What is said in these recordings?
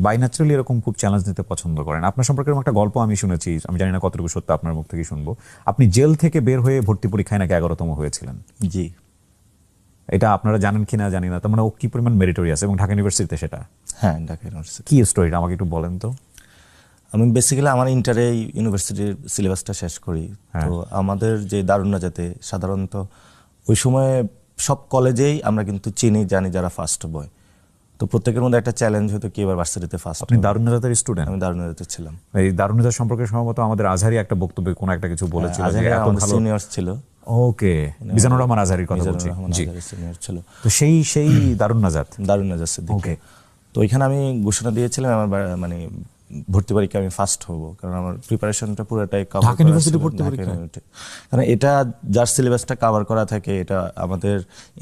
By naturally এরকম খুব challenge নিতে পছন্দ করেন। আপনার সম্পর্কে এরকম একটা গল্প আমি শুনেছি, আমি জানি না কতটুকু সত্য, আপনার মুখ থেকে শুনবো। আপনি জেল থেকে বের হয়ে ভর্তি পরীক্ষায় নাকি 11তম হয়েছিলেন। জি। এটা আপনারা জানেন কিনা জানি না, তার মানে ও কি পরিমাণ মেরিটোরিয়াস, এবং ঢাকা ইউনিভার্সিটিতে সেটা। হ্যাঁ, ঢাকা ইউনিভার্সিটি। কি স্টোরিটা আমাকে একটু বলেন তো। আমি বেসিক্যালি আমার ইন্টারে ইউনিভার্সিটির সিলেবাসটা শেষ করি। তো আমাদের যে দারুণ নাজাতে সাধারণত ওই সময় সব কলেজেই আমরা কিন্তু চিনি জানি যারা ফার্স্ট বয়। তো প্রত্যেকের মধ্যে একটা চ্যালেঞ্জ হতো কি এবার ভার্সিটিতে ফার্স্ট। আপনি দারুণ নাজাতের স্টুডেন্ট? আমি দারুণ নাজাতে ছিলাম। এই দারুণ নাজাত সম্পর্কে সম্ভবত আমাদের আজহারি একটা বক্তব্যে কোনো একটা কিছু বলেছিল যে এত ভালো সিনিয়র্স ছিল। ওকে, মিজানুর রহমান আজহারির কথা বলছি। জি, সিনিয়র ছিল। তো সেই দারুণ নাজাত সিদ্দিকী। ওকে। তো ওইখানে আমি ঘোষণা দিয়েছিলাম আমার মানে ভর্তি পরীক্ষা আমি ফার্স্ট হব, কারণ আমার প্রিপারেশনটা পুরোটাই কভার ঢাকা ইউনিভার্সিটি ভর্তি পরীক্ষা। কারণ এটা যার সিলেবাসটা কভার করা থাকে, এটা আমাদের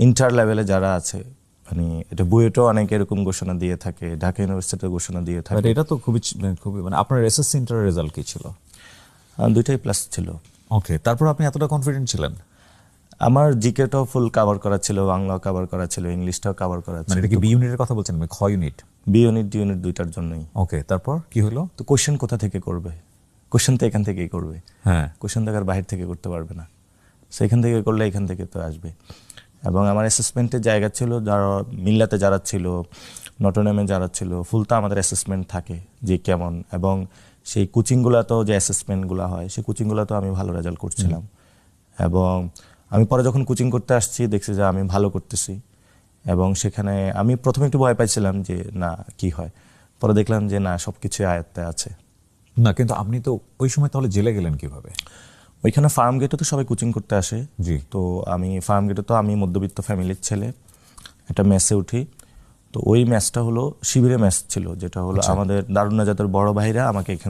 ইন্টার লেভেলে যারা আছে, মানে এটা বুয়েটও অনেক এরকম ঘোষণা দিয়ে থাকে, ঢাকা ইউনিভার্সিটিতে ঘোষণা দিয়ে থাকে। এটা তো খুবই মানে আপনার এসএসসি ইন্টারের রেজাল্ট কি ছিল? দুইটাই প্লাস ছিল। ওকে, তারপর আপনি এতটা কনফিডেন্ট ছিলেন? আমার জিকেটাও ফুল কভার করা ছিল, বাংলাও কভার করা ছিল, ইংলিশটাও কভার করা ছিল। মানে এটা কি বি ইউনিটের কথা বলছেন? খ unit, B unit, D unit দুইটার জন্যই। ওকে, তারপর কি হলো? তো কোশ্চেন কোথা থেকে করবে? কোশ্চেন তো এখান থেকেই করবে। হ্যাঁ, কোশ্চেন তো আর বাহির থেকে করতে পারবে না, সেখান থেকে করলে এখান থেকে তো আসবে। এবং আমার অ্যাসেসমেন্টের জায়গা ছিল, যারা মিল্লাতে যারা ছিল, নটরডেমে যারা ছিল, ফুলটা আমাদের অ্যাসেসমেন্ট থাকে যে কেমন, এবং সেই কোচিংগুলোতেও যে অ্যাসেসমেন্টগুলো হয় সেই কোচিংগুলোতেও আমি ভালো রেজাল্ট করছিলাম। এবং আমি পরে যখন কোচিং করতে আসছি দেখছি যে আমি ভালো করতেছি, এবং সেখানে আমি প্রথমে একটু ভয় পাইছিলাম যে না কি হয়, পরে দেখলাম যে না সবকিছু আয়ত্তে আছে। না কিন্তু আপনি তো ওই সময় তাহলে জেলে গেলেন কিভাবে? ওইখানে ফার্ম গেটে তো সবাই কোচিং করতে আসে। জি। তো আমি ফার্ম গেটে, তো আমি মধ্যবিত্ত ফ্যামিলির ছেলে, একটা মেসে উঠি। তো ওই ম্যাচটা হলো শিবিরে ম্যাচ ছিল, যেটা হলো আমাদের দারুণ নাজাতের বড় ভাইরা আমাকে এখানে